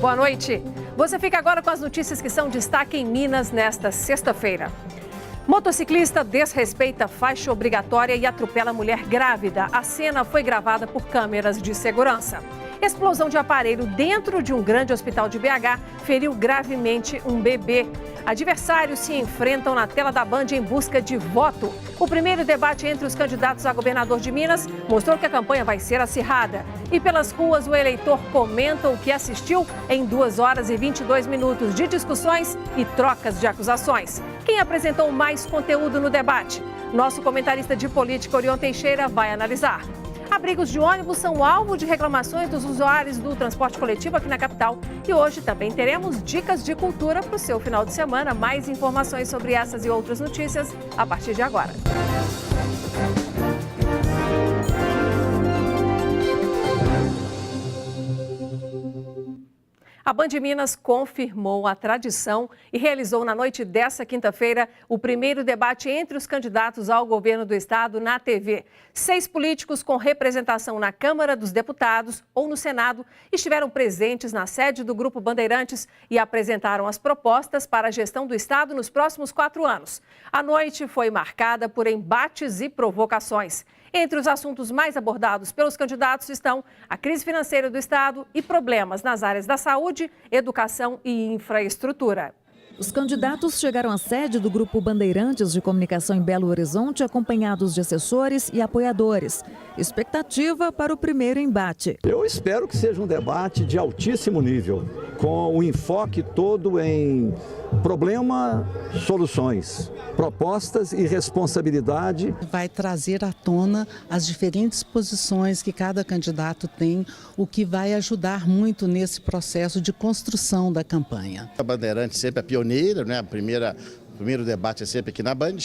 Boa noite. Você fica agora com as notícias que são destaque em Minas nesta sexta-feira. Motociclista desrespeita faixa obrigatória e atropela mulher grávida. A cena foi gravada por câmeras de segurança. Explosão de aparelho dentro de um grande hospital de BH feriu gravemente um bebê. Adversários se enfrentam na tela da Band em busca de voto. O primeiro debate entre os candidatos a governador de Minas mostrou que a campanha vai ser acirrada. E pelas ruas, o eleitor comenta o que assistiu em 2 horas e 22 minutos de discussões e trocas de acusações. Quem apresentou mais conteúdo no debate? Nosso comentarista de política, Orion Teixeira, vai analisar. Abrigos de ônibus são alvo de reclamações dos usuários do transporte coletivo aqui na capital. E hoje também teremos dicas de cultura para o seu final de semana. Mais informações sobre essas e outras notícias a partir de agora. A Band Minas confirmou a tradição e realizou na noite dessa quinta-feira o primeiro debate entre os candidatos ao governo do estado na TV. 6 políticos com representação na Câmara dos Deputados ou no Senado estiveram presentes na sede do Grupo Bandeirantes e apresentaram as propostas para a gestão do estado nos próximos 4 anos. A noite foi marcada por embates e provocações. Entre os assuntos mais abordados pelos candidatos estão a crise financeira do estado e problemas nas áreas da saúde, educação e infraestrutura. Os candidatos chegaram à sede do Grupo Bandeirantes de Comunicação em Belo Horizonte, acompanhados de assessores e apoiadores. Expectativa para o primeiro embate. Eu espero que seja um debate de altíssimo nível, com o enfoque todo em problema, soluções, propostas e responsabilidade. Vai trazer à tona as diferentes posições que cada candidato tem, o que vai ajudar muito nesse processo de construção da campanha. A Bandeirantes sempre é pioneira, né? O primeiro debate é sempre aqui na Band.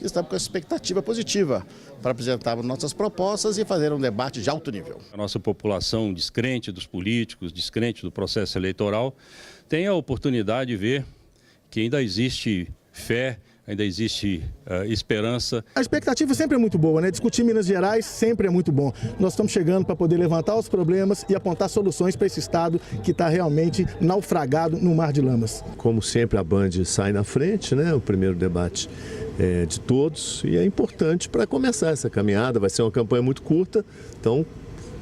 E estamos com a expectativa positiva para apresentarmos nossas propostas e fazer um debate de alto nível. A nossa população descrente dos políticos, descrente do processo eleitoral, tem a oportunidade de ver que ainda existe fé, ainda existe esperança. A expectativa sempre é muito boa, né? Discutir Minas Gerais sempre é muito bom. Nós estamos chegando para poder levantar os problemas e apontar soluções para esse estado que está realmente naufragado no mar de lamas. Como sempre, a Band sai na frente, né? O primeiro debate é de todos e é importante para começar essa caminhada. Vai ser uma campanha muito curta, então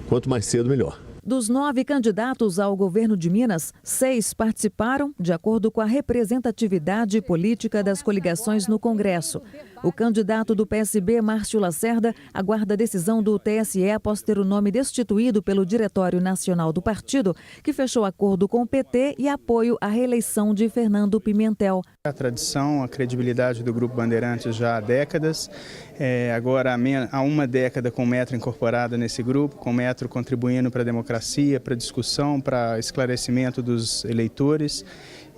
quanto mais cedo, melhor. Dos 9 candidatos ao governo de Minas, 6 participaram de acordo com a representatividade política das coligações no Congresso. O candidato do PSB, Márcio Lacerda, aguarda a decisão do TSE após ter o nome destituído pelo Diretório Nacional do partido, que fechou acordo com o PT e apoio à reeleição de Fernando Pimentel. A tradição, a credibilidade do Grupo Bandeirantes já há décadas. Agora há uma década com o Metro incorporado nesse grupo, com o Metro contribuindo para a democracia, para a discussão, para esclarecimento dos eleitores.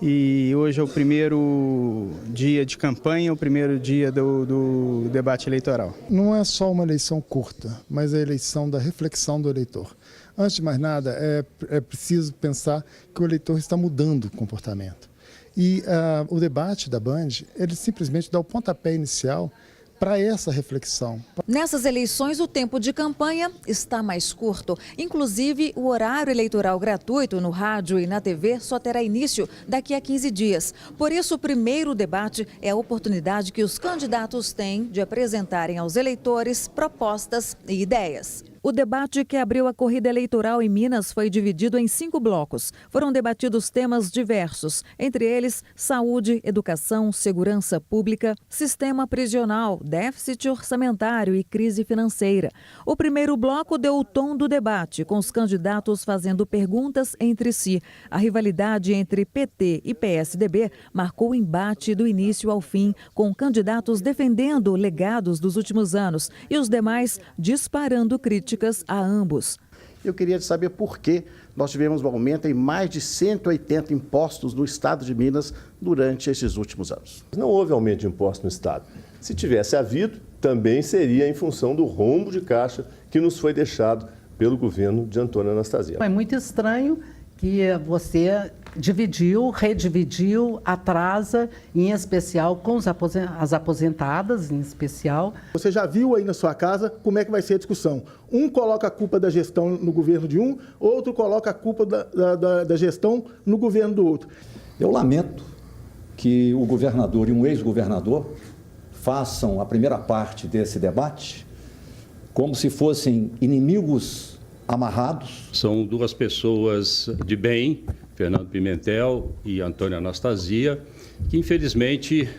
E hoje é o primeiro dia de campanha, o primeiro dia do debate eleitoral. Não é só uma eleição curta, mas a eleição da reflexão do eleitor. Antes de mais nada, é preciso pensar que o eleitor está mudando o comportamento. E o debate da Band, ele simplesmente dá o pontapé inicial para essa reflexão. Nessas eleições, o tempo de campanha está mais curto. Inclusive, o horário eleitoral gratuito no rádio e na TV só terá início daqui a 15 dias. Por isso, o primeiro debate é a oportunidade que os candidatos têm de apresentarem aos eleitores propostas e ideias. O debate que abriu a corrida eleitoral em Minas foi dividido em 5 blocos. Foram debatidos temas diversos, entre eles saúde, educação, segurança pública, sistema prisional, déficit orçamentário e crise financeira. O primeiro bloco deu o tom do debate, com os candidatos fazendo perguntas entre si. A rivalidade entre PT e PSDB marcou o embate do início ao fim, com candidatos defendendo legados dos últimos anos e os demais disparando críticas a ambos. Eu queria saber por que nós tivemos um aumento em mais de 180 impostos no estado de Minas durante esses últimos anos. Não houve aumento de impostos no estado. Se tivesse havido, também seria em função do rombo de caixa que nos foi deixado pelo governo de Antônio Anastasia. É muito estranho que você dividiu, redividiu, atrasa, em especial com as aposentadas, em especial. Você já viu aí na sua casa como é que vai ser a discussão. Um coloca a culpa da gestão no governo de um, outro coloca a culpa da gestão no governo do outro. Eu lamento que o governador e um ex-governador façam a primeira parte desse debate como se fossem inimigos amarrados. São duas pessoas de bem, Fernando Pimentel e Antônia Anastasia, que infelizmente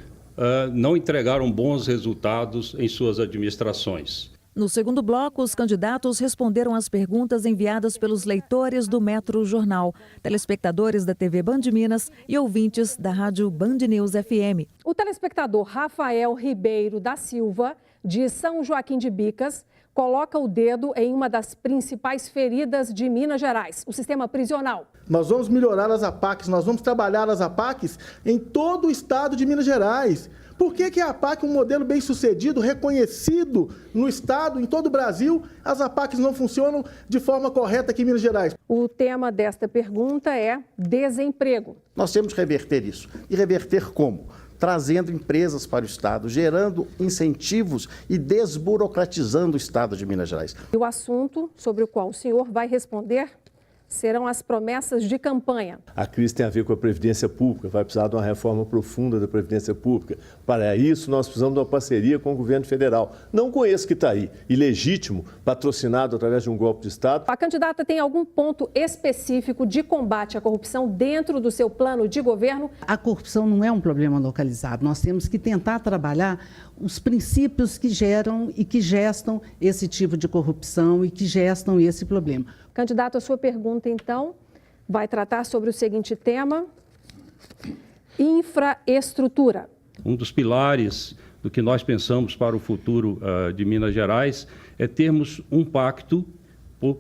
não entregaram bons resultados em suas administrações. No segundo bloco, os candidatos responderam às perguntas enviadas pelos leitores do Metro Jornal, telespectadores da TV Band Minas e ouvintes da Rádio Band News FM. O telespectador Rafael Ribeiro da Silva, de São Joaquim de Bicas, coloca o dedo em uma das principais feridas de Minas Gerais, o sistema prisional. Nós vamos melhorar as APACs, nós vamos trabalhar as APACs em todo o estado de Minas Gerais. Por que a APAC, um modelo bem sucedido, reconhecido no estado, em todo o Brasil, as APACs não funcionam de forma correta aqui em Minas Gerais? O tema desta pergunta é desemprego. Nós temos que reverter isso. E reverter como? Trazendo empresas para o estado, gerando incentivos e desburocratizando o estado de Minas Gerais. E o assunto sobre o qual o senhor vai responder serão as promessas de campanha. A crise tem a ver com a Previdência Pública, vai precisar de uma reforma profunda da Previdência Pública. Para isso, nós precisamos de uma parceria com o governo federal. Não com esse que está aí, ilegítimo, patrocinado através de um golpe de Estado. A candidata tem algum ponto específico de combate à corrupção dentro do seu plano de governo? A corrupção não é um problema localizado. Nós temos que tentar trabalhar os princípios que geram e que gestam esse tipo de corrupção e que gestam esse problema. Candidato, a sua pergunta, então, vai tratar sobre o seguinte tema: infraestrutura. Um dos pilares do que nós pensamos para o futuro de Minas Gerais é termos um pacto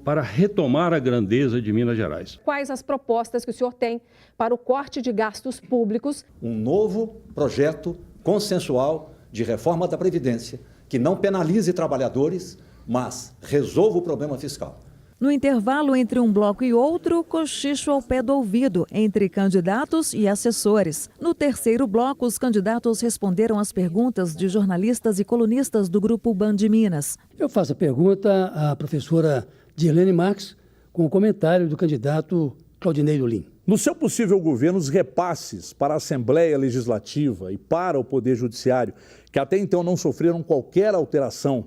para retomar a grandeza de Minas Gerais. Quais as propostas que o senhor tem para o corte de gastos públicos? Um novo projeto consensual de reforma da Previdência que não penalize trabalhadores, mas resolva o problema fiscal. No intervalo entre um bloco e outro, cochicho ao pé do ouvido entre candidatos e assessores. No terceiro bloco, os candidatos responderam às perguntas de jornalistas e colunistas do Grupo Band Minas. Eu faço a pergunta à professora Dirlene Marques com o comentário do candidato Claudinei Lulim. No seu possível governo, os repasses para a Assembleia Legislativa e para o Poder Judiciário, que até então não sofreram qualquer alteração,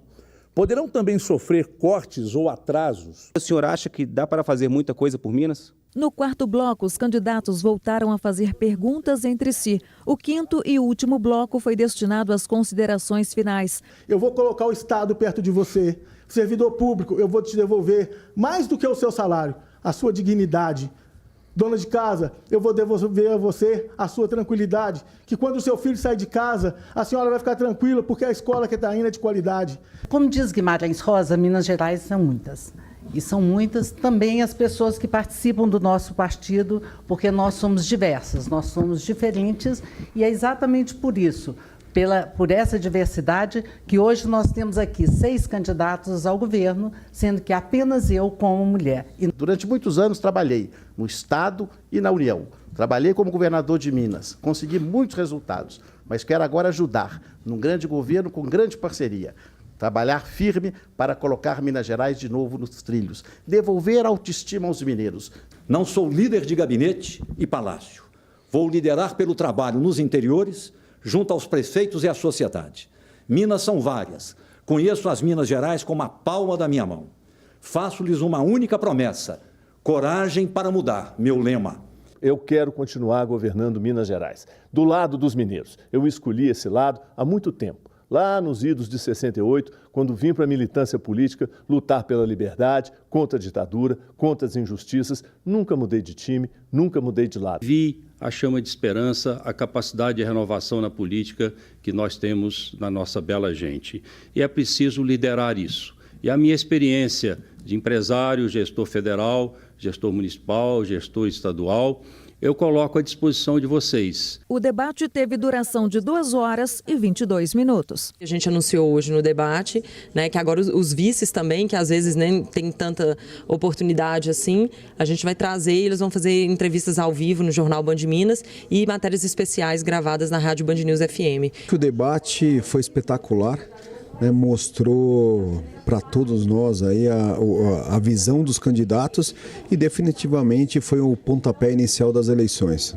poderão também sofrer cortes ou atrasos? O senhor acha que dá para fazer muita coisa por Minas? No quarto bloco, os candidatos voltaram a fazer perguntas entre si. O quinto e último bloco foi destinado às considerações finais. Eu vou colocar o Estado perto de você. Servidor público, eu vou te devolver mais do que o seu salário, a sua dignidade. Dona de casa, eu vou devolver a você a sua tranquilidade, que quando o seu filho sair de casa, a senhora vai ficar tranquila, porque a escola que está indo é de qualidade. Como diz Guimarães Rosa, Minas Gerais são muitas. E são muitas também as pessoas que participam do nosso partido, porque nós somos diversas, nós somos diferentes, e é exatamente por isso, por essa diversidade, que hoje nós temos aqui 6 candidatos ao governo, sendo que apenas eu como mulher. Durante muitos anos trabalhei no Estado e na União. Trabalhei como governador de Minas, consegui muitos resultados, mas quero agora ajudar num grande governo com grande parceria. Trabalhar firme para colocar Minas Gerais de novo nos trilhos, devolver a autoestima aos mineiros. Não sou líder de gabinete e palácio. Vou liderar pelo trabalho nos interiores, junto aos prefeitos e à sociedade. Minas são várias. Conheço as Minas Gerais como a palma da minha mão. Faço-lhes uma única promessa: coragem para mudar, meu lema. Eu quero continuar governando Minas Gerais, do lado dos mineiros. Eu escolhi esse lado há muito tempo. Lá nos idos de 68, quando vim para a militância política, lutar pela liberdade, contra a ditadura, contra as injustiças, nunca mudei de time, nunca mudei de lado. Vi a chama de esperança, a capacidade de renovação na política que nós temos na nossa bela gente. E é preciso liderar isso. E a minha experiência de empresário, gestor federal, gestor municipal, gestor estadual, eu coloco à disposição de vocês. O debate teve duração de 2 horas e 22 minutos. A gente anunciou hoje no debate, né, que agora os vices também, que às vezes nem tem tanta oportunidade assim, a gente vai trazer, eles vão fazer entrevistas ao vivo no Jornal Band Minas e matérias especiais gravadas na Rádio Band News FM. O debate foi espetacular. Mostrou para todos nós aí a visão dos candidatos e definitivamente foi o pontapé inicial das eleições.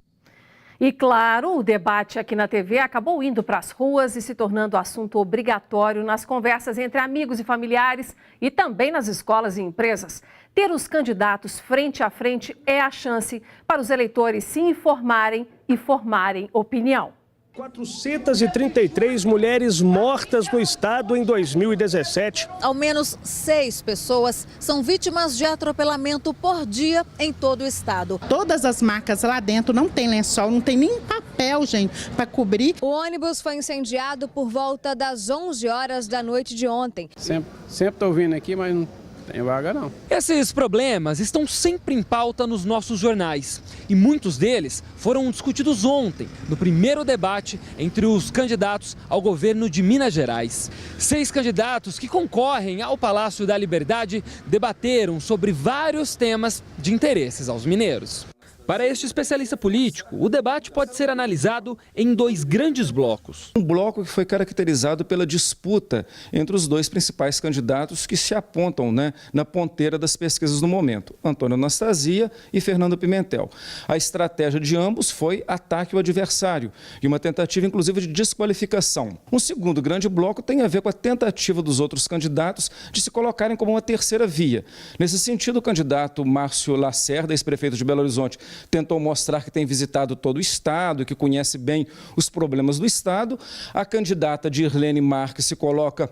E claro, o debate aqui na TV acabou indo para as ruas e se tornando assunto obrigatório nas conversas entre amigos e familiares e também nas escolas e empresas. Ter os candidatos frente a frente é a chance para os eleitores se informarem e formarem opinião. 433 mulheres mortas no estado em 2017. Ao menos 6 pessoas são vítimas de atropelamento por dia em todo o estado. Todas as marcas lá dentro não tem lençol, não tem nem papel, gente, para cobrir. O ônibus foi incendiado por volta das 11 horas da noite de ontem. Sempre estou vindo aqui, mas não tem vaga não. Esses problemas estão sempre em pauta nos nossos jornais e muitos deles foram discutidos ontem, no primeiro debate entre os candidatos ao governo de Minas Gerais. 6 candidatos que concorrem ao Palácio da Liberdade debateram sobre vários temas de interesses aos mineiros. Para este especialista político, o debate pode ser analisado em 2 grandes blocos. Um bloco que foi caracterizado pela disputa entre os 2 principais candidatos que se apontam, na ponteira das pesquisas no momento, Antônio Anastasia e Fernando Pimentel. A estratégia de ambos foi ataque ao adversário e uma tentativa, inclusive, de desqualificação. Um segundo grande bloco tem a ver com a tentativa dos outros candidatos de se colocarem como uma terceira via. Nesse sentido, o candidato Márcio Lacerda, ex-prefeito de Belo Horizonte, tentou mostrar que tem visitado todo o estado, que conhece bem os problemas do estado. A candidata Dirlene Marques se coloca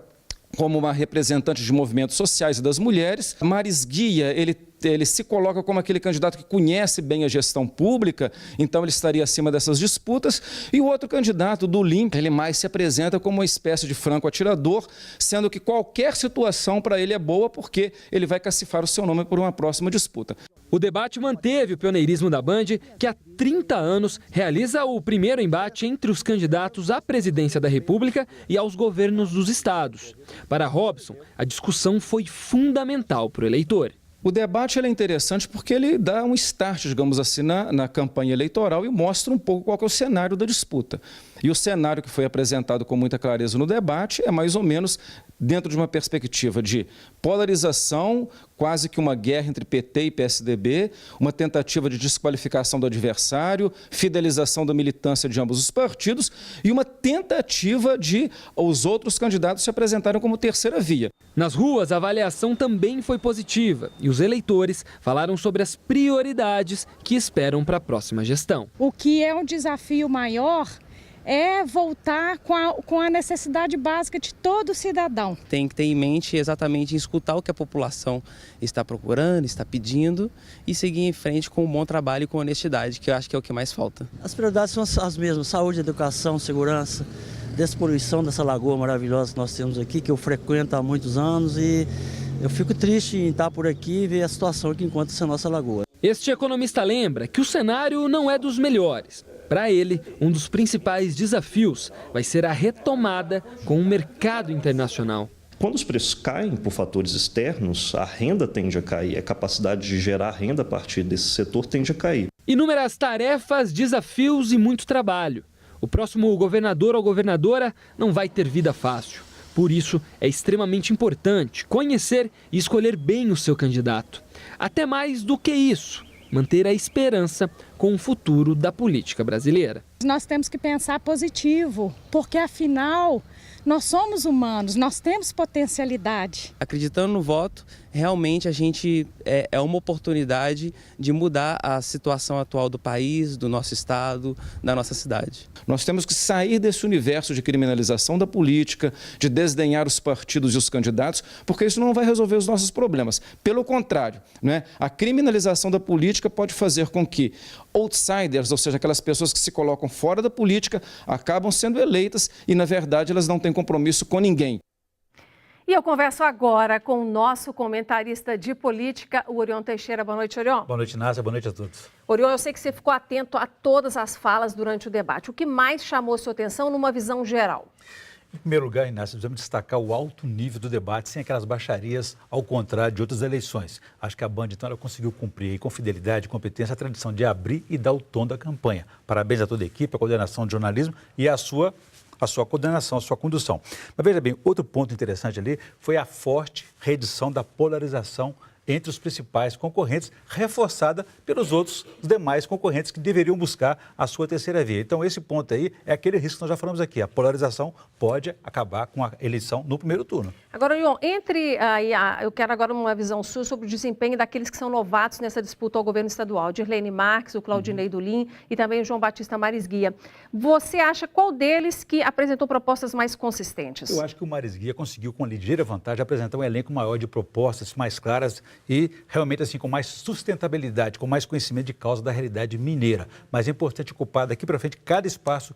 como uma representante de movimentos sociais e das mulheres. Maris Guia, ele se coloca como aquele candidato que conhece bem a gestão pública, então ele estaria acima dessas disputas. E o outro candidato, do LIM, ele mais se apresenta como uma espécie de franco atirador, sendo que qualquer situação para ele é boa, porque ele vai cacifar o seu nome por uma próxima disputa. O debate manteve o pioneirismo da Band, que há 30 anos realiza o primeiro embate entre os candidatos à presidência da República e aos governos dos estados. Para Robson, a discussão foi fundamental para o eleitor. O debate é interessante porque ele dá um start, digamos assim, na campanha eleitoral e mostra um pouco qual que é o cenário da disputa. E o cenário que foi apresentado com muita clareza no debate é mais ou menos dentro de uma perspectiva de polarização, quase que uma guerra entre PT e PSDB, uma tentativa de desqualificação do adversário, fidelização da militância de ambos os partidos e uma tentativa de os outros candidatos se apresentarem como terceira via. Nas ruas, a avaliação também foi positiva e os eleitores falaram sobre as prioridades que esperam para a próxima gestão. O que é um desafio maior é voltar com a necessidade básica de todo cidadão. Tem que ter em mente exatamente escutar o que a população está procurando, está pedindo e seguir em frente com um bom trabalho e com honestidade, que eu acho que é o que mais falta. As prioridades são as mesmas: saúde, educação, segurança, despoluição dessa lagoa maravilhosa que nós temos aqui, que eu frequento há muitos anos, e eu fico triste em estar por aqui e ver a situação que encontra essa nossa lagoa. Este economista lembra que o cenário não é dos melhores. Para ele, um dos principais desafios vai ser a retomada com o mercado internacional. Quando os preços caem por fatores externos, a renda tende a cair, a capacidade de gerar renda a partir desse setor tende a cair. Inúmeras tarefas, desafios e muito trabalho. O próximo governador ou governadora não vai ter vida fácil. Por isso, é extremamente importante conhecer e escolher bem o seu candidato. Até mais do que isso, manter a esperança com o futuro da política brasileira. Nós temos que pensar positivo, porque afinal nós somos humanos, nós temos potencialidade. Acreditando no voto, realmente a gente é uma oportunidade de mudar a situação atual do país, do nosso estado, da nossa cidade. Nós temos que sair desse universo de criminalização da política, de desdenhar os partidos e os candidatos, porque isso não vai resolver os nossos problemas. Pelo contrário, a criminalização da política pode fazer com que outsiders, ou seja, aquelas pessoas que se colocam fora da política, acabam sendo eleitas e, na verdade, elas não têm compromisso com ninguém. E eu converso agora com o nosso comentarista de política, o Orion Teixeira. Boa noite, Orion. Boa noite, Násia. Boa noite a todos. Orion, eu sei que você ficou atento a todas as falas durante o debate. O que mais chamou sua atenção numa visão geral? Em primeiro lugar, Inácio, precisamos destacar o alto nível do debate, sem aquelas baixarias, ao contrário de outras eleições. Acho que a Band, então, ela conseguiu cumprir com fidelidade e competência a tradição de abrir e dar o tom da campanha. Parabéns a toda a equipe, a coordenação de jornalismo e a sua coordenação, a sua condução. Mas veja bem, outro ponto interessante ali foi a forte reedição da polarização entre os principais concorrentes, reforçada pelos os demais concorrentes que deveriam buscar a sua terceira via. Então, esse ponto aí é aquele risco que nós já falamos aqui. A polarização pode acabar com a eleição no primeiro turno. Agora, Orion, eu quero agora uma visão sua sobre o desempenho daqueles que são novatos nessa disputa ao governo estadual. Dirlene Marques, o Claudinei Dulim e também o João Batista Marisguia. Você acha qual deles que apresentou propostas mais consistentes? Eu acho que o Marisguia conseguiu, com ligeira vantagem, apresentar um elenco maior de propostas mais claras e realmente assim com mais sustentabilidade, com mais conhecimento de causa da realidade mineira. Mas é importante ocupar daqui para frente cada espaço,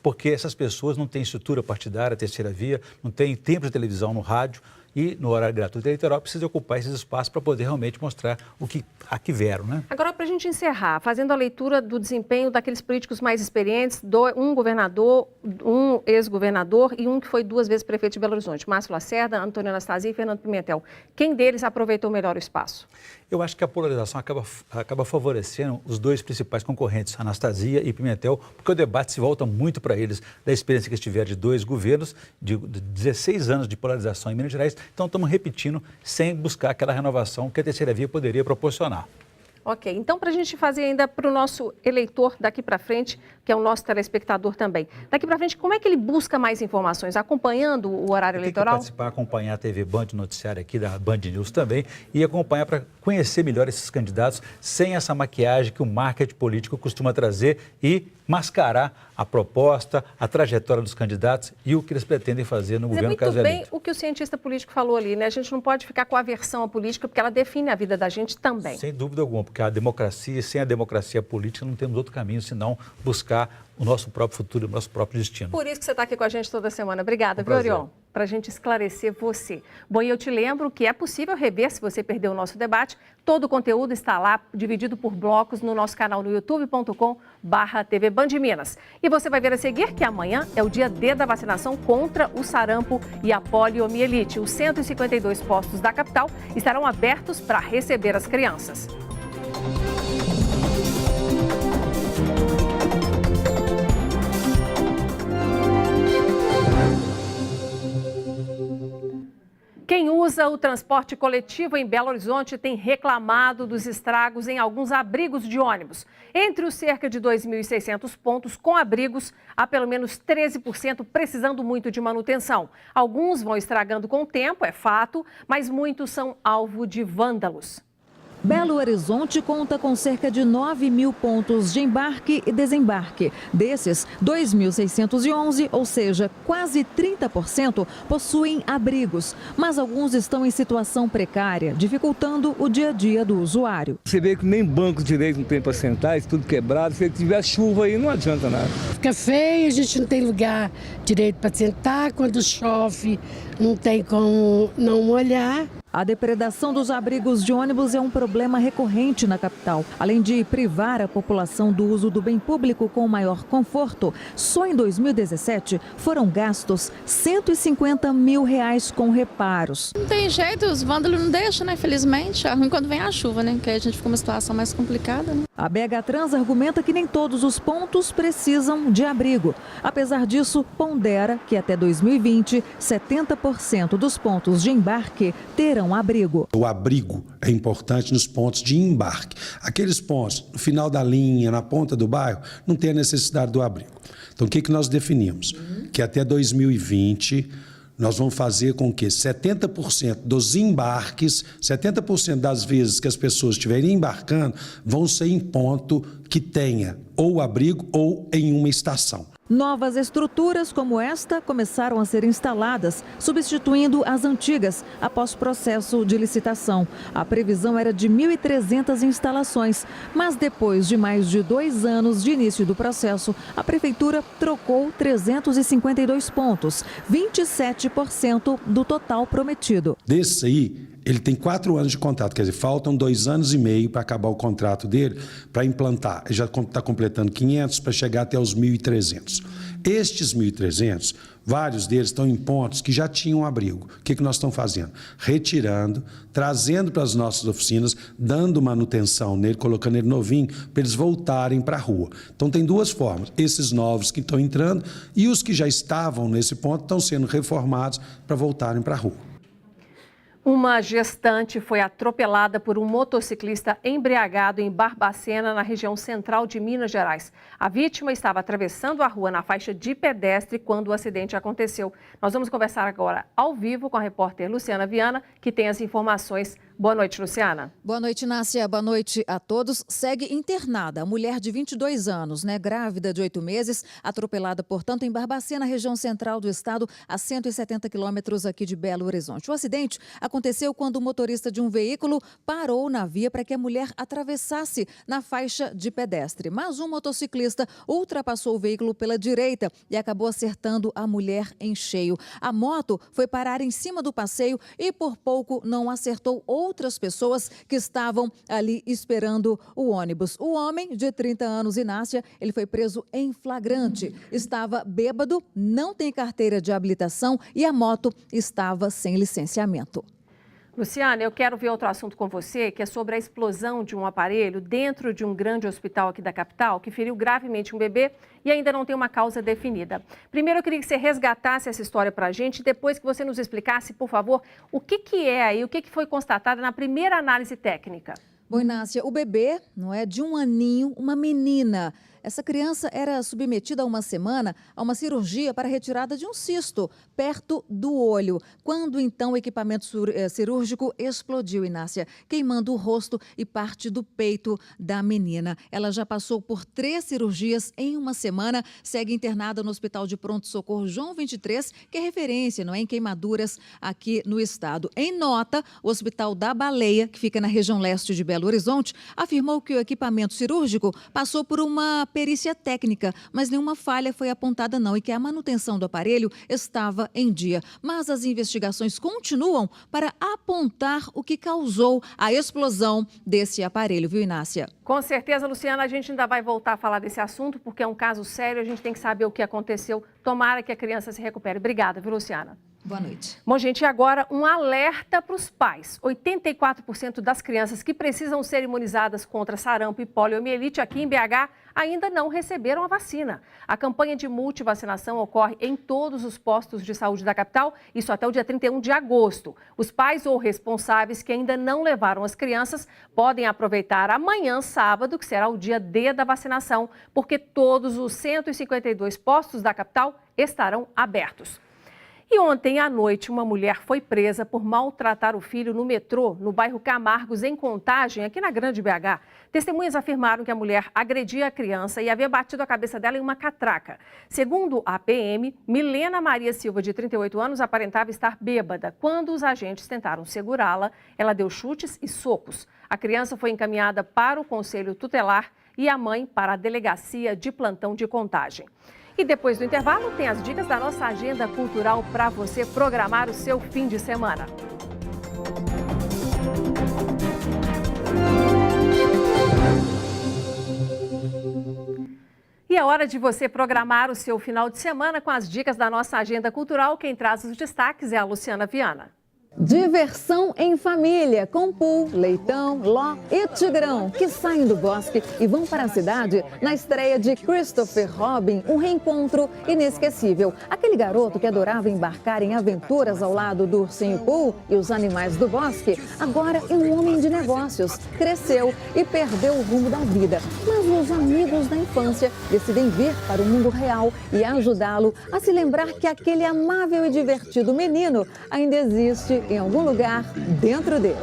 porque essas pessoas não têm estrutura partidária, terceira via, não têm tempo de televisão no rádio e no horário gratuito eleitoral precisa ocupar esses espaços para poder realmente mostrar o que aqui vieram, né? Agora, para a gente encerrar, fazendo a leitura do desempenho daqueles políticos mais experientes, um governador, um ex-governador e um que foi 2 vezes prefeito de Belo Horizonte, Márcio Lacerda, Antônio Anastasia e Fernando Pimentel. Quem deles aproveitou melhor o espaço? Eu acho que a polarização acaba favorecendo os dois principais concorrentes, Anastasia e Pimentel, porque o debate se volta muito para eles, da experiência que eles tiveram de 2 governos, de 16 anos de polarização em Minas Gerais. Então, estamos repetindo sem buscar aquela renovação que a terceira via poderia proporcionar. Ok, então para a gente fazer ainda para o nosso eleitor daqui para frente, que é o nosso telespectador também, daqui para frente, como é que ele busca mais informações? Acompanhando o horário eleitoral? Tem que participar, acompanhar a TV Band Noticiário aqui, da Band News também, e acompanhar para conhecer melhor esses candidatos sem essa maquiagem que o marketing político costuma trazer e mascarar a proposta, a trajetória dos candidatos e o que eles pretendem fazer no governo caso eleito. Muito bem o que o cientista político falou ali, né? A gente não pode ficar com aversão à política, porque ela define a vida da gente também. Sem dúvida alguma, porque a democracia, sem a democracia política, não temos outro caminho senão buscar o nosso próprio futuro, o nosso próprio destino. Por isso que você está aqui com a gente toda semana. Obrigada, viu, Orion? Para a gente esclarecer você. Bom, e eu te lembro que é possível rever, se você perdeu o nosso debate, todo o conteúdo está lá, dividido por blocos, no nosso canal no youtube.com/TV Band Minas. E você vai ver a seguir que amanhã é o dia D da vacinação contra o sarampo e a poliomielite. Os 152 postos da capital estarão abertos para receber as crianças. Quem usa o transporte coletivo em Belo Horizonte tem reclamado dos estragos em alguns abrigos de ônibus. Entre os cerca de 2.600 pontos com abrigos, há pelo menos 13% precisando muito de manutenção. Alguns vão estragando com o tempo, é fato, mas muitos são alvo de vândalos. Belo Horizonte conta com cerca de 9.000 pontos de embarque e desembarque. Desses, 2.611, ou seja, quase 30%, possuem abrigos. Mas alguns estão em situação precária, dificultando o dia a dia do usuário. Você vê que nem banco direito não tem para sentar, isso tudo quebrado. Se tiver chuva aí, não adianta nada. Fica feio, a gente não tem lugar direito para sentar. Quando chove, não tem como não molhar. A depredação dos abrigos de ônibus é um problema recorrente na capital. Além de privar a população do uso do bem público com maior conforto, só em 2017 foram gastos R$150 mil com reparos. Não tem jeito, os vândalos não deixam, né? Felizmente. É ruim quando vem a chuva, né? Que aí a gente fica numa situação mais complicada, né? A BH Trans argumenta que nem todos os pontos precisam de abrigo. Apesar disso, pondera que até 2020, 70% dos pontos de embarque terão abrigo. O abrigo é importante nos pontos de embarque. Aqueles pontos, no final da linha, na ponta do bairro, não tem a necessidade do abrigo. Então, o que nós definimos? Que até 2020, nós vamos fazer com que 70% dos embarques, 70% das vezes que as pessoas estiverem embarcando, vão ser em ponto que tenha ou abrigo ou em uma estação. Novas estruturas como esta começaram a ser instaladas, substituindo as antigas após processo de licitação. A previsão era de 1.300 instalações, mas depois de mais de 2 anos de início do processo, a Prefeitura trocou 352 pontos, 27% do total prometido. Desse aí, ele tem 4 anos de contrato, quer dizer, faltam 2 anos e meio para acabar o contrato dele, para implantar. Ele já está completando 500 para chegar até os 1.300. Estes 1.300, vários deles estão em pontos que já tinham abrigo. O que nós estamos fazendo? Retirando, trazendo para as nossas oficinas, dando manutenção nele, colocando ele novinho, para eles voltarem para a rua. Então tem 2 formas, esses novos que estão entrando e os que já estavam nesse ponto estão sendo reformados para voltarem para a rua. Uma gestante foi atropelada por um motociclista embriagado em Barbacena, na região central de Minas Gerais. A vítima estava atravessando a rua na faixa de pedestre quando o acidente aconteceu. Nós vamos conversar agora ao vivo com a repórter Luciana Viana, que tem as informações. Boa noite, Luciana. Boa noite, Nácia. Boa noite a todos. Segue internada a mulher de 22 anos, grávida de 8 meses, atropelada, portanto, em Barbacena, região central do estado, a 170 quilômetros aqui de Belo Horizonte. O acidente aconteceu quando o motorista de um veículo parou na via para que a mulher atravessasse na faixa de pedestre. Mas um motociclista ultrapassou o veículo pela direita e acabou acertando a mulher em cheio. A moto foi parar em cima do passeio e por pouco não acertou outras pessoas que estavam ali esperando o ônibus. O homem, de 30 anos, Inácia, ele foi preso em flagrante. Estava bêbado, não tem carteira de habilitação e a moto estava sem licenciamento. Luciana, eu quero ver outro assunto com você, que é sobre a explosão de um aparelho dentro de um grande hospital aqui da capital, que feriu gravemente um bebê e ainda não tem uma causa definida. Primeiro, eu queria que você resgatasse essa história para a gente, depois que você nos explicasse, por favor, o que é aí, o que foi constatado na primeira análise técnica. Bom, Inácia, o bebê, não é, de 1 aninho, uma menina. Essa criança era submetida há uma semana a uma cirurgia para a retirada de um cisto perto do olho. Quando então o equipamento cirúrgico explodiu, Inácia, queimando o rosto e parte do peito da menina. Ela já passou por 3 cirurgias em uma semana, segue internada no Hospital de Pronto-Socorro João 23, que é referência, não é, em queimaduras aqui no estado. Em nota, o Hospital da Baleia, que fica na região leste de Belo Horizonte, afirmou que o equipamento cirúrgico passou por uma perícia técnica, mas nenhuma falha foi apontada não e que a manutenção do aparelho estava em dia. Mas as investigações continuam para apontar o que causou a explosão desse aparelho, viu, Inácia? Com certeza, Luciana, a gente ainda vai voltar a falar desse assunto, porque é um caso sério, a gente tem que saber o que aconteceu. Tomara que a criança se recupere. Obrigada, viu, Luciana? Boa noite. Bom, gente, e agora um alerta para os pais. 84% das crianças que precisam ser imunizadas contra sarampo e poliomielite aqui em BH ainda não receberam a vacina. A campanha de multivacinação ocorre em todos os postos de saúde da capital, isso até o dia 31 de agosto. Os pais ou responsáveis que ainda não levaram as crianças podem aproveitar amanhã, sábado, que será o dia D da vacinação, porque todos os 152 postos da capital estarão abertos. E ontem à noite, uma mulher foi presa por maltratar o filho no metrô, no bairro Camargos, em Contagem, aqui na Grande BH. Testemunhas afirmaram que a mulher agredia a criança e havia batido a cabeça dela em uma catraca. Segundo a PM, Milena Maria Silva, de 38 anos, aparentava estar bêbada. Quando os agentes tentaram segurá-la, ela deu chutes e socos. A criança foi encaminhada para o Conselho Tutelar e a mãe para a Delegacia de Plantão de Contagem. E depois do intervalo, tem as dicas da nossa agenda cultural para você programar o seu fim de semana. E é hora de você programar o seu final de semana com as dicas da nossa agenda cultural. Quem traz os destaques é a Luciana Viana. Diversão em família, com pool, leitão, ló e tigrão, que saem do bosque e vão para a cidade na estreia de Christopher Robin, um reencontro inesquecível. Aquele garoto que adorava embarcar em aventuras ao lado do ursinho Pooh e os animais do bosque, agora é um homem de negócios, cresceu e perdeu o rumo da vida. Mas os amigos da infância decidem vir para o mundo real e ajudá-lo a se lembrar que aquele amável e divertido menino ainda existe em algum lugar dentro dele.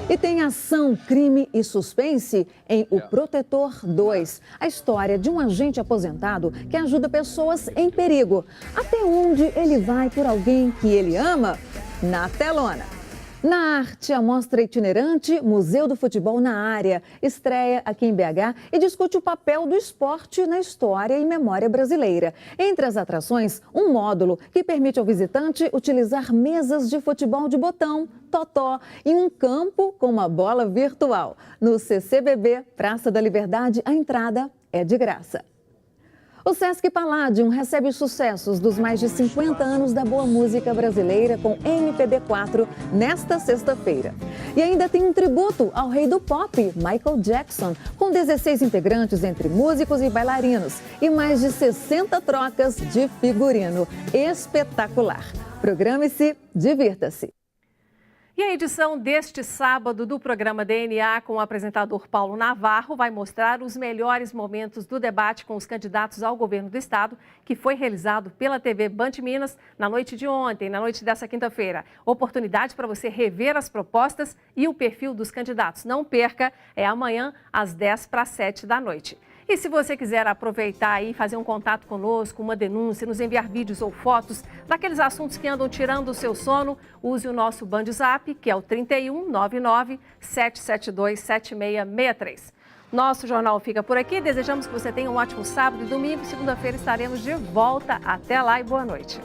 E tem ação, crime e suspense em O Protetor 2. A história de um agente aposentado que ajuda pessoas em perigo. Até onde ele vai por alguém que ele ama? Na telona. Na arte, a mostra itinerante Museu do Futebol na Área estreia aqui em BH e discute o papel do esporte na história e memória brasileira. Entre as atrações, um módulo que permite ao visitante utilizar mesas de futebol de botão, totó e um campo com uma bola virtual. No CCBB, Praça da Liberdade, a entrada é de graça. O Sesc Palladium recebe os sucessos dos mais de 50 anos da boa música brasileira com MPB4 nesta sexta-feira. E ainda tem um tributo ao rei do pop, Michael Jackson, com 16 integrantes entre músicos e bailarinos e mais de 60 trocas de figurino. Espetacular! Programe-se, divirta-se! E a edição deste sábado do programa DNA com o apresentador Paulo Navarro vai mostrar os melhores momentos do debate com os candidatos ao governo do estado, que foi realizado pela TV Band Minas na noite de ontem, na noite dessa quinta-feira. Oportunidade para você rever as propostas e o perfil dos candidatos. Não perca, é amanhã às 6:50 da noite. E se você quiser aproveitar e fazer um contato conosco, uma denúncia, nos enviar vídeos ou fotos daqueles assuntos que andam tirando o seu sono, use o nosso Bandzap, que é o 3199 772 7663. Nosso jornal fica por aqui. Desejamos que você tenha um ótimo sábado e domingo. Segunda-feira estaremos de volta. Até lá e boa noite.